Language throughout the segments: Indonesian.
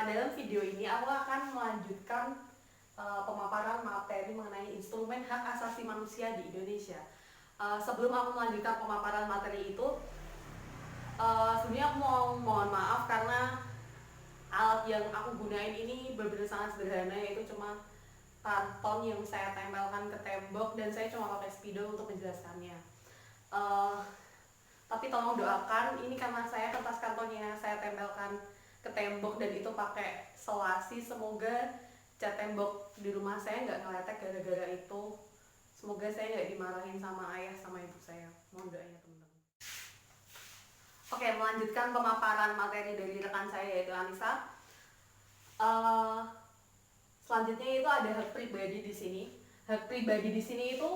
Dalam video ini aku akan melanjutkan pemaparan materi mengenai instrumen hak asasi manusia di Indonesia. Sebelum aku melanjutkan pemaparan materi itu, sebenarnya aku mau mohon maaf karena alat yang aku gunain ini benar-benar sangat sederhana, yaitu cuma karton yang saya tempelkan ke tembok dan saya cuma pakai spidol untuk menjelaskannya. Tapi tolong doakan, ini karena saya kertas kartonnya saya tempelkan ke tembok dan itu pakai selasi, semoga cat tembok di rumah saya nggak ngeletek gara-gara itu. Semoga saya nggak dimarahin sama ayah sama ibu saya. Mohon doanya teman-teman. Oke, melanjutkan pemaparan materi dari rekan saya yaitu Anissa. Selanjutnya itu ada hak pribadi di sini. Hak pribadi di sini itu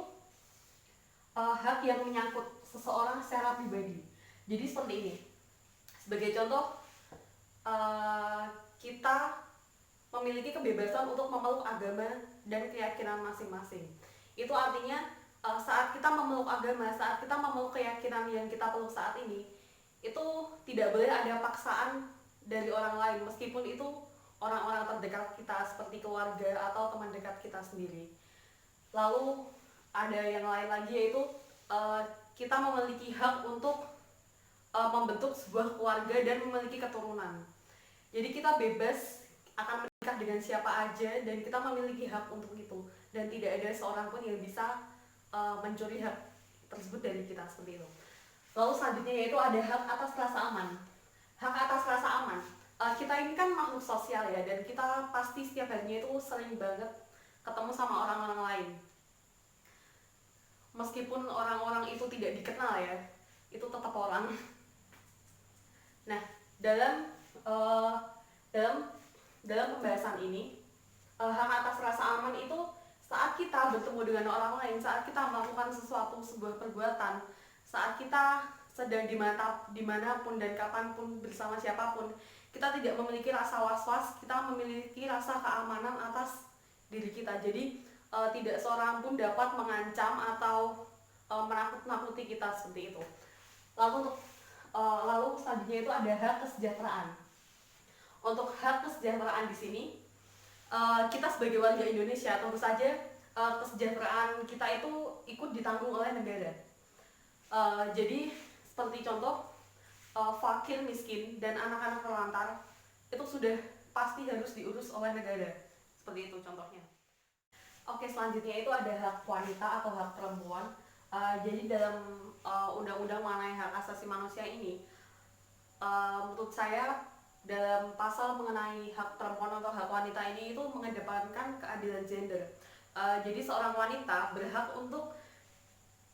hak yang menyangkut seseorang secara pribadi. Jadi seperti ini. Sebagai contoh, kita memiliki kebebasan untuk memeluk agama dan keyakinan masing-masing. Itu artinya saat kita memeluk agama, saat kita memeluk keyakinan yang kita peluk saat ini, itu tidak boleh ada paksaan dari orang lain, meskipun itu orang-orang terdekat kita seperti keluarga atau teman dekat kita sendiri. Lalu ada yang lain lagi, yaitu kita memiliki hak untuk membentuk sebuah keluarga dan memiliki keturunan. Jadi kita bebas akan menikah dengan siapa aja dan kita memiliki hak untuk itu, dan tidak ada seorang pun yang bisa mencuri hak tersebut dari kita, seperti itu. Lalu selanjutnya yaitu ada hak atas rasa aman. Hak atas rasa aman. Kita ini kan makhluk sosial ya, dan kita pasti setiap harinya itu sering banget ketemu sama orang-orang lain. Meskipun orang-orang itu tidak dikenal ya, itu tetap orang. Nah, dalam pembahasan ini, hak atas rasa aman itu saat kita bertemu dengan orang lain, saat kita melakukan sebuah perbuatan, saat kita sedang dimanapun dan kapanpun bersama siapapun, kita tidak memiliki rasa was-was, kita memiliki rasa keamanan atas diri kita. Jadi tidak seorang pun dapat mengancam atau menakut-nakuti kita, seperti itu. Lalu selanjutnya itu ada hak kesejahteraan. Untuk hak kesejahteraan di sini, kita sebagai warga Indonesia tentu saja kesejahteraan kita itu ikut ditanggung oleh negara. Jadi seperti contoh, fakir, miskin, dan anak-anak terlantar itu sudah pasti harus diurus oleh negara. Seperti itu contohnya. Oke, selanjutnya itu ada hak wanita atau hak perempuan. Jadi dalam undang-undang mengenai hak asasi manusia ini, menurut saya dalam pasal mengenai hak perempuan atau hak wanita ini itu mengedepankan keadilan gender. Jadi seorang wanita berhak untuk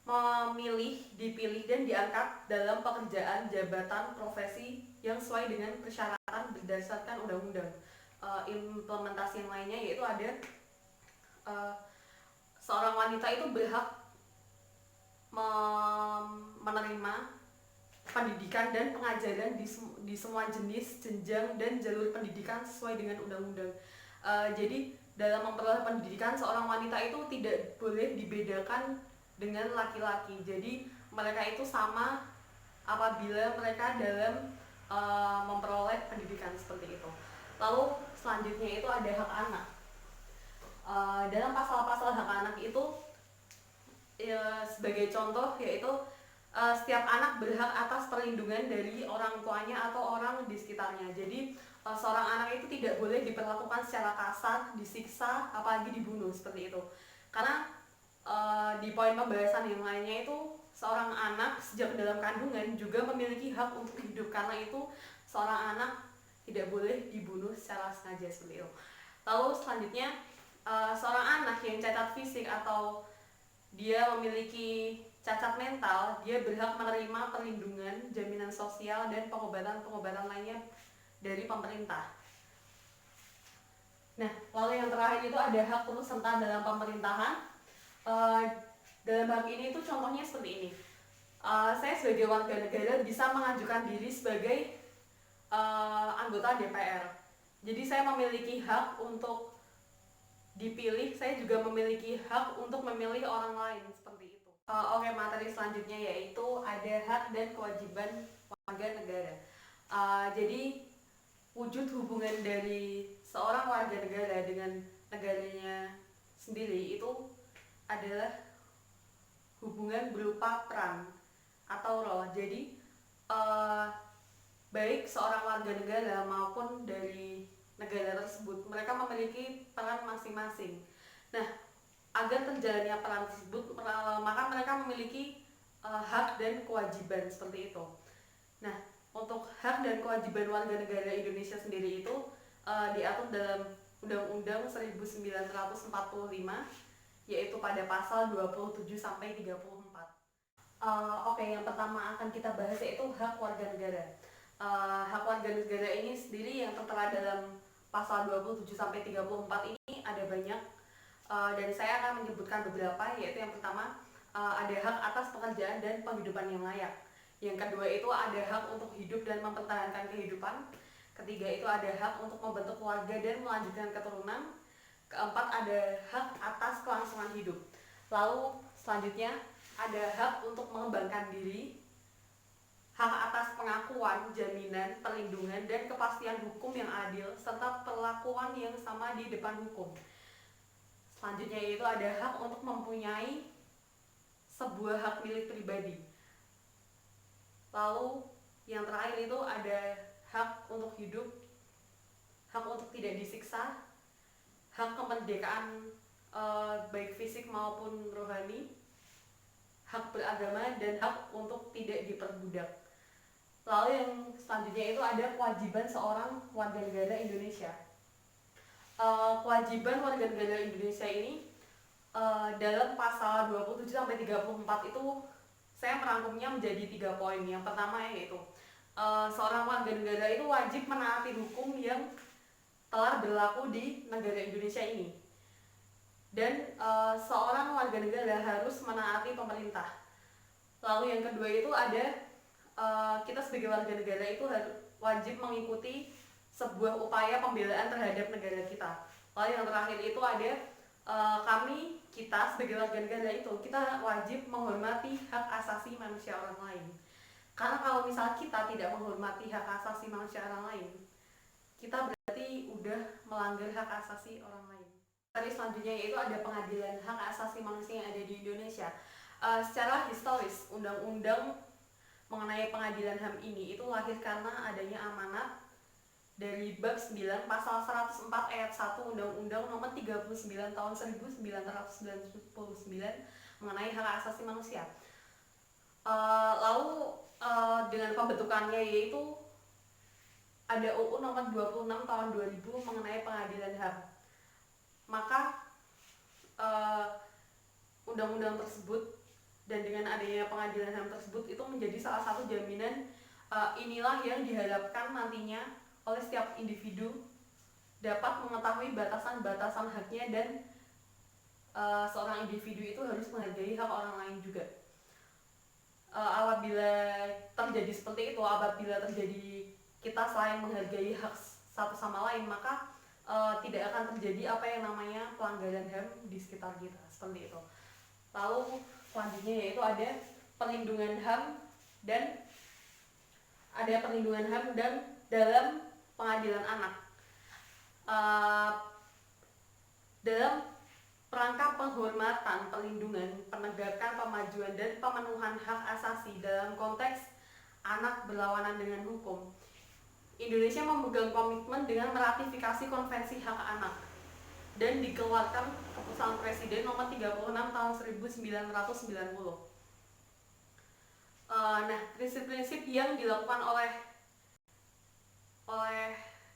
memilih, dipilih, dan diangkat dalam pekerjaan, jabatan, profesi yang sesuai dengan persyaratan berdasarkan undang-undang. Implementasi yang lainnya yaitu ada seorang wanita itu berhak menerima pendidikan dan pengajaran di semua jenis, jenjang, dan jalur pendidikan sesuai dengan undang-undang. Jadi dalam memperoleh pendidikan, seorang wanita itu tidak boleh dibedakan dengan laki-laki. Jadi mereka itu sama apabila mereka dalam memperoleh pendidikan, seperti itu. Lalu selanjutnya itu ada hak anak. Dalam pasal-pasal hak anak itu sebagai contoh yaitu setiap anak berhak atas perlindungan dari orang tuanya atau orang di sekitarnya. Jadi seorang anak itu tidak boleh diperlakukan secara kasar, disiksa, apalagi dibunuh, seperti itu. Karena di poin pembahasan yang lainnya itu seorang anak sejak dalam kandungan juga memiliki hak untuk hidup, karena itu seorang anak tidak boleh dibunuh secara sengaja, seperti itu. Lalu selanjutnya seorang anak yang cacat fisik atau dia memiliki cacat mental, dia berhak menerima perlindungan, jaminan sosial, dan pengobatan lainnya dari pemerintah. Nah, lalu yang terakhir itu ada hak turut serta dalam pemerintahan. Dalam hak ini itu contohnya seperti ini. Saya sebagai warga negara bisa mengajukan diri sebagai anggota DPR. Jadi saya memiliki hak untuk dipilih, saya juga memiliki hak untuk memilih orang lain, seperti itu. Oke, materi selanjutnya yaitu ada hak dan kewajiban warga negara. Jadi wujud hubungan dari seorang warga negara dengan negaranya sendiri itu adalah hubungan berupa peran atau role. Jadi eh, baik seorang warga negara maupun dari negara tersebut, mereka memiliki peran masing-masing. Nah, agar terjalannya peran tersebut, maka mereka memiliki hak dan kewajiban seperti itu. Nah, untuk hak dan kewajiban warga negara Indonesia sendiri itu diatur dalam Undang-Undang 1945, yaitu pada pasal 27 sampai 34. Oke, yang pertama akan kita bahas yaitu hak warga negara. Hak warga negara ini sendiri yang tertera dalam pasal 27 sampai 34 ini ada banyak, dan saya akan menyebutkan beberapa, yaitu yang pertama ada hak atas pekerjaan dan penghidupan yang layak. Yang kedua itu ada hak untuk hidup dan mempertahankan kehidupan. Ketiga itu ada hak untuk membentuk keluarga dan melanjutkan keturunan. Keempat ada hak atas kelangsungan hidup. Lalu selanjutnya ada hak untuk mengembangkan diri, hak atas pengakuan, jaminan, perlindungan, dan kepastian hukum yang adil, serta perlakuan yang sama di depan hukum. Selanjutnya itu ada hak untuk mempunyai sebuah hak milik pribadi. Lalu yang terakhir itu ada hak untuk hidup, hak untuk tidak disiksa, hak kemerdekaan baik fisik maupun rohani, hak beragama, dan hak untuk tidak diperbudak. Lalu yang selanjutnya itu ada kewajiban seorang warga negara Indonesia. Kewajiban warga negara Indonesia ini dalam pasal 27 sampai 34 itu saya merangkumnya menjadi 3 poin. Yang pertama yaitu seorang warga negara itu wajib menaati hukum yang telah berlaku di negara Indonesia ini. Dan seorang warga negara harus menaati pemerintah. Lalu yang kedua itu ada kita sebagai warga negara itu wajib mengikuti sebuah upaya pembelaan terhadap negara kita. Lalu yang terakhir itu ada kita sebagai warga negara itu kita wajib menghormati hak asasi manusia orang lain. Karena kalau misal kita tidak menghormati hak asasi manusia orang lain, kita berarti udah melanggar hak asasi orang lain. Tadi selanjutnya yaitu ada pengadilan hak asasi manusia yang ada di Indonesia. Secara historis, undang-undang mengenai pengadilan HAM ini itu lahir karena adanya amanat dari bab 9 pasal 104 ayat 1 Undang-Undang nomor 39 tahun 1999 mengenai hak asasi manusia. Lalu dengan pembentukannya yaitu ada UU nomor 26 tahun 2000 mengenai pengadilan HAM. Maka undang-undang tersebut dan dengan adanya pengadilan HAM tersebut itu menjadi salah satu jaminan inilah yang diharapkan nantinya oleh setiap individu dapat mengetahui batasan-batasan haknya dan seorang individu itu harus menghargai hak orang lain juga. Apabila terjadi seperti itu, apabila terjadi kita saling menghargai hak satu sama lain, maka tidak akan terjadi apa yang namanya pelanggaran HAM di sekitar kita, seperti itu. Lalu selanjutnya yaitu ada perlindungan HAM dan dalam pengadilan anak. Dalam rangka penghormatan, perlindungan, penegakan, pemajuan, dan pemenuhan hak asasi dalam konteks anak berlawanan dengan hukum, Indonesia memegang komitmen dengan meratifikasi Konvensi Hak Anak dan dikeluarkan keputusan Presiden nomor 36 tahun 1990. Nah, prinsip-prinsip yang dilakukan oleh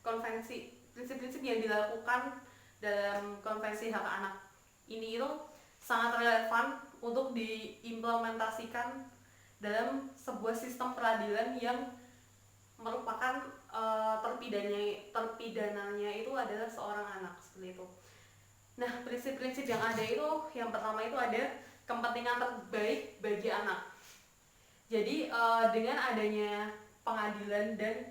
prinsip-prinsip yang dilakukan dalam Konvensi Hak Anak ini itu sangat relevan untuk diimplementasikan dalam sebuah sistem peradilan yang merupakan terpidananya itu adalah seorang anak, seperti itu. Nah, prinsip-prinsip yang ada itu yang pertama itu ada kepentingan terbaik bagi anak. Jadi dengan adanya pengadilan dan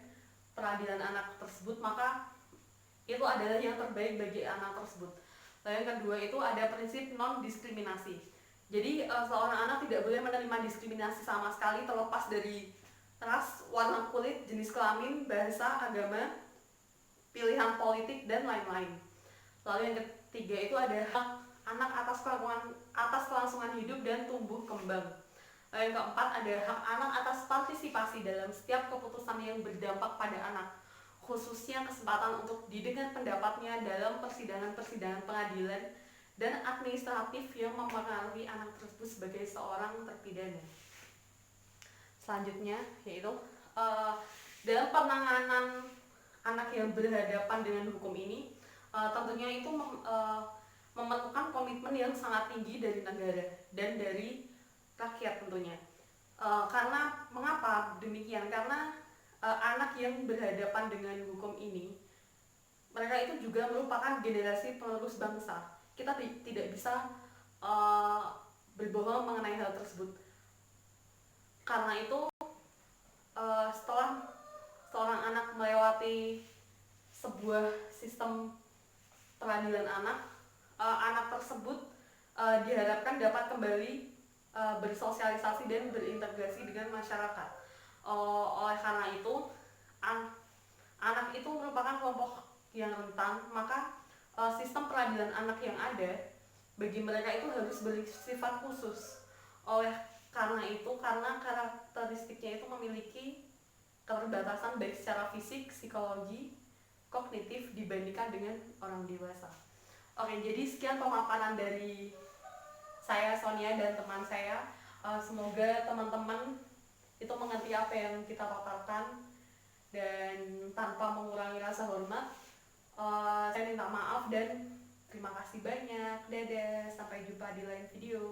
peradilan anak tersebut, maka itu adalah yang terbaik bagi anak tersebut. Lalu yang kedua itu ada prinsip non-diskriminasi. Jadi seorang anak tidak boleh menerima diskriminasi sama sekali terlepas dari ras, warna kulit, jenis kelamin, bahasa, agama, pilihan politik, dan lain-lain. Lalu yang ketiga itu ada hak anak atas kelangsungan hidup dan tumbuh kembang. Lalu yang keempat ada hak anak atas partisipasi dalam setiap keputusan yang berdampak pada anak, khususnya kesempatan untuk didengar pendapatnya dalam persidangan-persidangan pengadilan dan administratif yang mempengaruhi anak tersebut sebagai seorang terpidana. Selanjutnya yaitu dalam penanganan anak yang berhadapan dengan hukum ini, tentunya itu memerlukan komitmen yang sangat tinggi dari negara dan dari rakyat tentunya. Karena mengapa demikian? Karena anak yang berhadapan dengan hukum ini, mereka itu juga merupakan generasi penerus bangsa. Kita tidak bisa berbohong mengenai hal tersebut. Karena itu setelah seorang anak melewati sebuah sistem peradilan anak, anak tersebut diharapkan dapat kembali bersosialisasi dan berintegrasi dengan masyarakat. Oleh karena itu, anak itu merupakan kelompok yang rentan, maka sistem peradilan anak yang ada bagi mereka itu harus bersifat khusus. Oleh karena itu, karena karakteristiknya itu memiliki keterbatasan baik secara fisik, psikologi, kognitif dibandingkan dengan orang dewasa. Oke, jadi sekian pemaparan dari saya, Sonia, dan teman saya. Semoga teman-teman itu mengerti apa yang kita paparkan dan tanpa mengurangi rasa hormat. Saya minta maaf dan terima kasih banyak. Dadah, sampai jumpa di lain video.